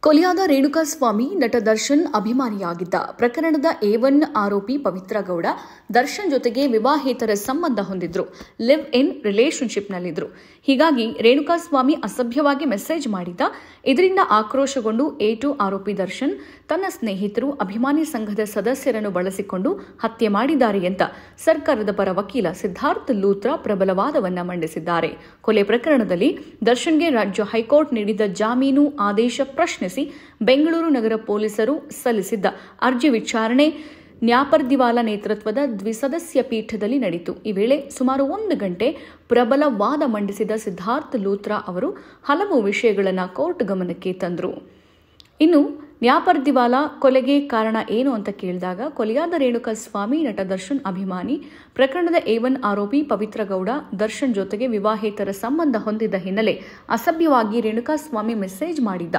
ಕೊಲೆಯಾದ ರೇಣುಕಾಸ್ವಾಮಿ ನಟ ದರ್ಶನ್ ಅಭಿಮಾನಿಯಾಗಿದ್ದ ಪ್ರಕರಣದ A1 ಆರೋಪಿ ಪವಿತ್ರ ಗೌಡ ದರ್ಶನ್ ಜೊತೆಗೆ ವಿವಾಹೇತರ ಸಂಬಂಧ ಹೊಂದಿದ್ರು, ಲಿವ್ ಇನ್ ರಿಲೇಶನ್ಶಿಪ್ನಲ್ಲಿದ್ರು. ಹೀಗಾಗಿ ರೇಣುಕಾಸ್ವಾಮಿ ಅಸಭ್ಯವಾಗಿ ಮೆಸೇಜ್ ಮಾಡಿದ್ದ. ಇದರಿಂದ ಆಕ್ರೋಶಗೊಂಡು A2 ಆರೋಪಿ ದರ್ಶನ್ ತನ್ನ ಸ್ನೇಹಿತರು, ಅಭಿಮಾನಿ ಸಂಘದ ಸದಸ್ಯರನ್ನು ಬಳಸಿಕೊಂಡು ಹತ್ಯೆ ಮಾಡಿದ್ದಾರೆ ಅಂತ ಸರ್ಕಾರದ ಪರ ವಕೀಲ ಸಿದ್ಧಾರ್ಥ್ ಲೂಥ್ರಾ ಪ್ರಬಲ ವಾದವನ್ನ ಮಂಡಿಸಿದ್ದಾರೆ. ಕೊಲೆ ಪ್ರಕರಣದಲ್ಲಿ ದರ್ಶನ್ಗೆ ರಾಜ್ಯ ಹೈಕೋರ್ಟ್ ನೀಡಿದ್ದ ಜಾಮೀನು ಆದೇಶ ಪ್ರಶ್ನಿಸಿ ಬೆಂಗಳೂರು ನಗರ ಪೊಲೀಸರು ಸಲ್ಲಿಸಿದ್ದ ಅರ್ಜಿ ವಿಚಾರಣೆ ನ್ಯಾಪರ್ದಿವಾಲಾ ನೇತೃತ್ವದ ದ್ವಿಸದಸ್ಯ ಪೀಠದಲ್ಲಿ ನಡೆಯಿತು. ಈ ವೇಳೆ ಸುಮಾರು 1 ಗಂಟೆ ಪ್ರಬಲ ವಾದ ಮಂಡಿಸಿದ ಸಿದ್ಧಾರ್ಥ್ ಲೂಥ್ರಾ ಅವರು ಹಲವು ವಿಷಯಗಳನ್ನು ಕೋರ್ಟ್ ಗಮನಕ್ಕೆ ತಂದರು. ಇನ್ನು ನ್ಯಾಪರ್ದಿವಾಲಾ ಕೊಲೆಗೆ ಕಾರಣ ಏನು ಅಂತ ಕೇಳಿದಾಗ, ಕೊಲೆಯಾದ ರೇಣುಕಾಸ್ವಾಮಿ ನಟ ದರ್ಶನ್ ಅಭಿಮಾನಿ, ಪ್ರಕರಣದ A1 ಆರೋಪಿ ಪವಿತ್ರ ಗೌಡ ದರ್ಶನ್ ಜೊತೆಗೆ ವಿವಾಹೇತರ ಸಂಬಂಧ ಹೊಂದಿದ್ದ ಹಿನ್ನೆಲೆ ಅಸಭ್ಯವಾಗಿ ರೇಣುಕಾಸ್ವಾಮಿ ಮೆಸೇಜ್ ಮಾಡಿದ್ದ.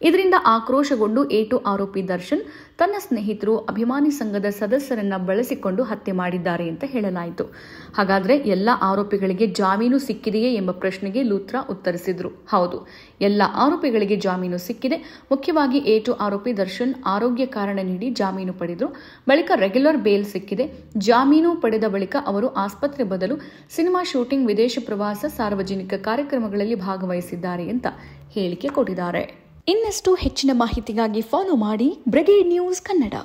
ಇದರಿಂದ ಆಕ್ರೋಶಗೊಂಡು A2 ಆರೋಪಿ ದರ್ಶನ್ ತನ್ನ ಸ್ನೇಹಿತರು, ಅಭಿಮಾನಿ ಸಂಘದ ಸದಸ್ಯರನ್ನ ಬಳಸಿಕೊಂಡು ಹತ್ಯೆ ಮಾಡಿದ್ದಾರೆ ಅಂತ ಹೇಳಲಾಯಿತು. ಹಾಗಾದ್ರೆ ಎಲ್ಲ ಆರೋಪಿಗಳಿಗೆ ಜಾಮೀನು ಸಿಕ್ಕಿದೆಯೇ ಎಂಬ ಪ್ರಶ್ನೆಗೆ ಲೂಥ್ರಾ ಉತ್ತರಿಸಿದ್ರು. ಹೌದು, ಎಲ್ಲ ಆರೋಪಿಗಳಿಗೆ ಜಾಮೀನು ಸಿಕ್ಕಿದೆ. ಮುಖ್ಯವಾಗಿ A2 ಆರೋಪಿ ದರ್ಶನ್ ಆರೋಗ್ಯ ಕಾರಣ ನೀಡಿ ಜಾಮೀನು ಪಡೆದರು. ಬಳಿಕ ರೆಗ್ಯುಲರ್ ಬೇಲ್ ಸಿಕ್ಕಿದೆ. ಜಾಮೀನು ಪಡೆದ ಬಳಿಕ ಅವರು ಆಸ್ಪತ್ರೆ ಬದಲು ಸಿನಿಮಾ ಶೂಟಿಂಗ್, ವಿದೇಶ ಪ್ರವಾಸ, ಸಾರ್ವಜನಿಕ ಕಾರ್ಯಕ್ರಮಗಳಲ್ಲಿ ಭಾಗವಹಿಸಿದ್ದಾರೆ ಅಂತ ಹೇಳಿಕೆ ಕೊಟ್ಟಿದ್ದಾರೆ. ಇನ್ನಷ್ಟು ಹೆಚ್ಚಿನ ಮಾಹಿತಿಗಾಗಿ ಫಾಲೋ ಮಾಡಿ ಬ್ರಿಗೇಡ್ ನ್ಯೂಸ್ ಕನ್ನಡ.